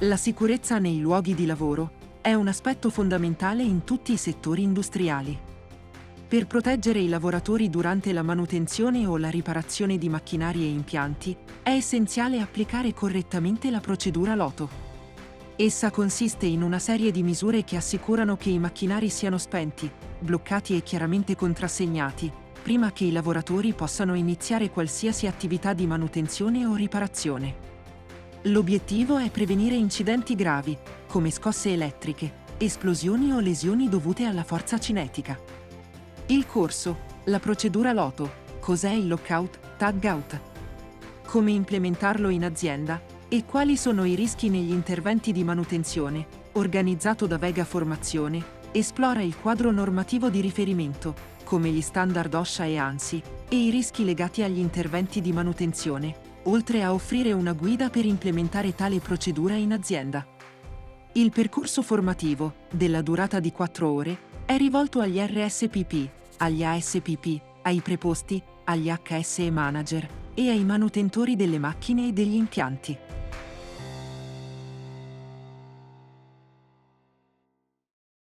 La sicurezza nei luoghi di lavoro è un aspetto fondamentale in tutti i settori industriali. Per proteggere i lavoratori durante la manutenzione o la riparazione di macchinari e impianti, è essenziale applicare correttamente la procedura LOTO. Essa consiste in una serie di misure che assicurano che i macchinari siano spenti, bloccati e chiaramente contrassegnati, prima che i lavoratori possano iniziare qualsiasi attività di manutenzione o riparazione. L'obiettivo è prevenire incidenti gravi, come scosse elettriche, esplosioni o lesioni dovute alla forza cinetica. Il corso, la procedura LOTO, cos'è il lockout, tagout? Come implementarlo in azienda e quali sono i rischi negli interventi di manutenzione, organizzato da Vega Formazione, esplora il quadro normativo di riferimento, come gli standard OSHA e ANSI, e i rischi legati agli interventi di manutenzione, oltre a offrire una guida per implementare tale procedura in azienda. Il percorso formativo, della durata di 4 ore, è rivolto agli RSPP, agli ASPP, ai preposti, agli HSE manager e ai manutentori delle macchine e degli impianti.